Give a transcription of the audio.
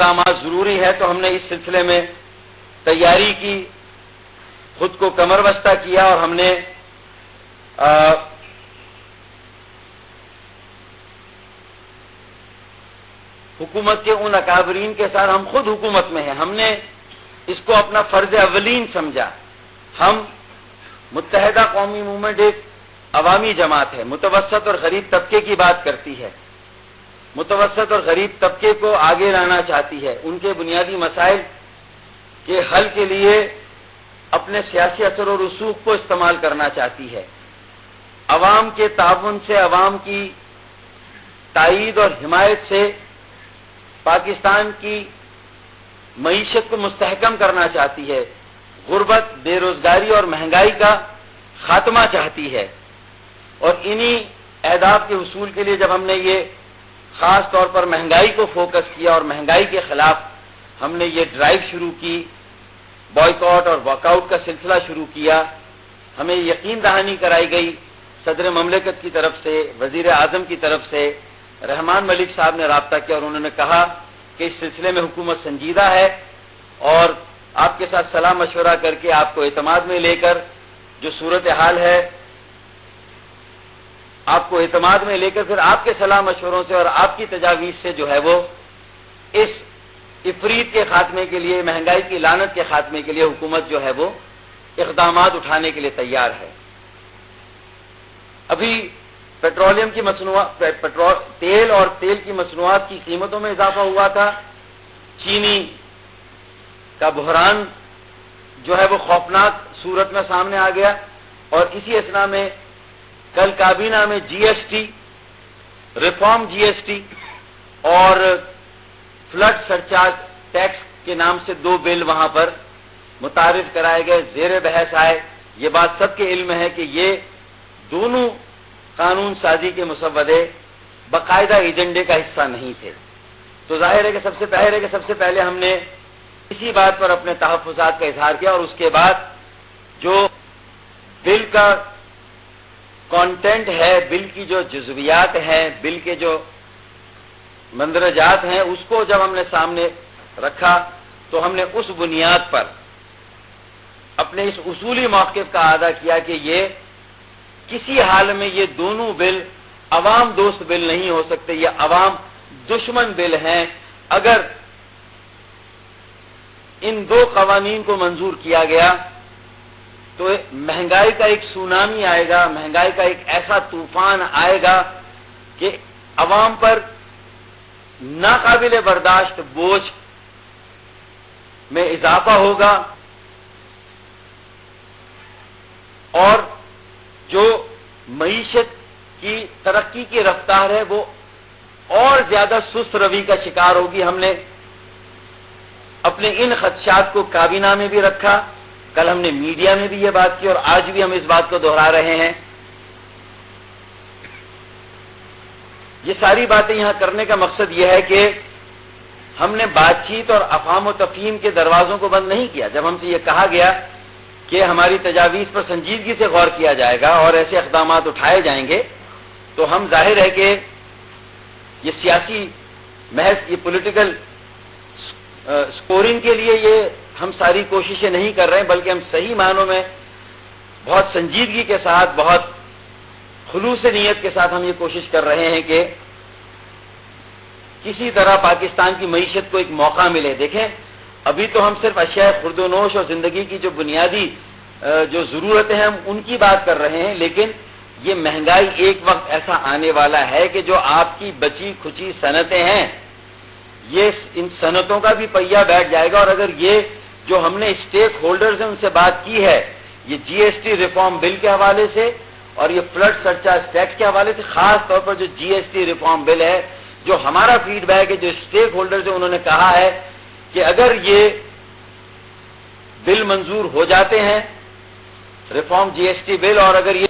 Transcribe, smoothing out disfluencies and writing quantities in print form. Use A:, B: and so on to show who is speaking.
A: اقدامات ضروری ہے تو ہم نے اس سلسلے میں تیاری کی، خود کو کمر بستہ کیا، اور ہم نے حکومت کے ان اکابرین کے ساتھ، ہم خود حکومت میں ہیں، ہم نے اس کو اپنا فرض اولین سمجھا۔ ہم متحدہ قومی موومنٹ ایک عوامی جماعت ہے، متوسط اور غریب طبقے کی بات کرتی ہے، متوسط اور غریب طبقے کو آگے لانا چاہتی ہے، ان کے بنیادی مسائل کے حل کے لیے اپنے سیاسی اثر و رسوخ کو استعمال کرنا چاہتی ہے، عوام کے تعاون سے، عوام کی تائید اور حمایت سے پاکستان کی معیشت کو مستحکم کرنا چاہتی ہے، غربت، بے روزگاری اور مہنگائی کا خاتمہ چاہتی ہے۔ اور انہی اہداف کے حصول کے لیے جب ہم نے یہ خاص طور پر مہنگائی کو فوکس کیا اور مہنگائی کے خلاف ہم نے یہ ڈرائیو شروع کی، بائیکاٹ اور واک آؤٹ کا سلسلہ شروع کیا، ہمیں یقین دہانی کرائی گئی صدر مملکت کی طرف سے، وزیر اعظم کی طرف سے، رحمان ملک صاحب نے رابطہ کیا اور انہوں نے کہا کہ اس سلسلے میں حکومت سنجیدہ ہے، اور آپ کے ساتھ صلاح مشورہ کر کے آپ کو اعتماد میں لے کر جو صورتحال ہے، آپ کو اعتماد میں لے کر پھر آپ کے صلاح مشوروں سے اور آپ کی تجاویز سے جو ہے وہ اس افریط کے خاتمے کے لیے، مہنگائی کی لعنت کے خاتمے کے لیے حکومت جو ہے وہ اقدامات اٹھانے کے لیے تیار ہے۔ ابھی پیٹرولیم کی مصنوعات، تیل اور تیل کی مصنوعات کی قیمتوں میں اضافہ ہوا تھا، چینی کا بحران جو ہے وہ خوفناک صورت میں سامنے آ گیا، اور اسی اثنا میں کل کابینہ میں جی ایس ٹی، ریفارم جی ایس ٹی اور فلڈ سرچارج ٹیکس کے نام سے دو بل وہاں پر متعارف کرائے گئے، زیر بحث آئے۔ یہ بات سب کے علم ہے کہ یہ دونوں قانون سازی کے مسودے باقاعدہ ایجنڈے کا حصہ نہیں تھے، تو ظاہر ہے کہ سب سے پہلے ہم نے اسی بات پر اپنے تحفظات کا اظہار کیا، اور اس کے بعد جو بل کا کانٹینٹ ہے، بل کی جو جزویات ہیں، بل کے جو مندرجات ہیں، اس کو جب ہم نے سامنے رکھا تو ہم نے اس بنیاد پر اپنے اس اصولی موقف کا اعادہ کیا کہ یہ کسی حال میں یہ دونوں بل عوام دوست بل نہیں ہو سکتے، یہ عوام دشمن بل ہیں۔ اگر ان دو قوانین کو منظور کیا گیا تو مہنگائی کا ایک سونامی آئے گا، مہنگائی کا ایک ایسا طوفان آئے گا کہ عوام پر ناقابل برداشت بوجھ میں اضافہ ہوگا، اور جو معیشت کی ترقی کی رفتار ہے وہ اور زیادہ سست روی کا شکار ہوگی۔ ہم نے اپنے ان خدشات کو کابینہ میں بھی رکھا، کل ہم نے میڈیا میں بھی یہ بات کی، اور آج بھی ہم اس بات کو دہرا رہے ہیں۔ یہ ساری باتیں یہاں کرنے کا مقصد یہ ہے کہ ہم نے بات چیت اور افہام و تفہیم کے دروازوں کو بند نہیں کیا۔ جب ہم سے یہ کہا گیا کہ ہماری تجاویز پر سنجیدگی سے غور کیا جائے گا اور ایسے اقدامات اٹھائے جائیں گے، تو ہم ظاہر ہے کہ یہ سیاسی محض یہ پولیٹیکل سکورنگ کے لیے یہ ہم ساری کوششیں نہیں کر رہے ہیں، بلکہ ہم صحیح معنوں میں بہت سنجیدگی کے ساتھ، بہت خلوص نیت کے ساتھ ہم یہ کوشش کر رہے ہیں کہ کسی طرح پاکستان کی معیشت کو ایک موقع ملے۔ دیکھیں، ابھی تو ہم صرف اشیاء خورد و نوش اور زندگی کی جو بنیادی جو ضرورتیں ہیں ہم ان کی بات کر رہے ہیں، لیکن یہ مہنگائی ایک وقت ایسا آنے والا ہے کہ جو آپ کی بچی کھچی صنعتیں ہیں، یہ ان صنعتوں کا بھی پہیہ بیٹھ جائے گا۔ اور اگر یہ جو ہم نے اسٹیک ہولڈرز ہیں ان سے بات کی ہے، یہ جی ایس ٹی ریفارم بل کے حوالے سے اور یہ فلڈ سرچارج ٹیکس کے حوالے سے، خاص طور پر جو جی ایس ٹی ریفارم بل ہے، جو ہمارا فیڈ بیک ہے، جو اسٹیک ہولڈرز ہیں انہوں نے کہا ہے کہ اگر یہ بل منظور ہو جاتے ہیں، ریفارم جی ایس ٹی بل، اور اگر یہ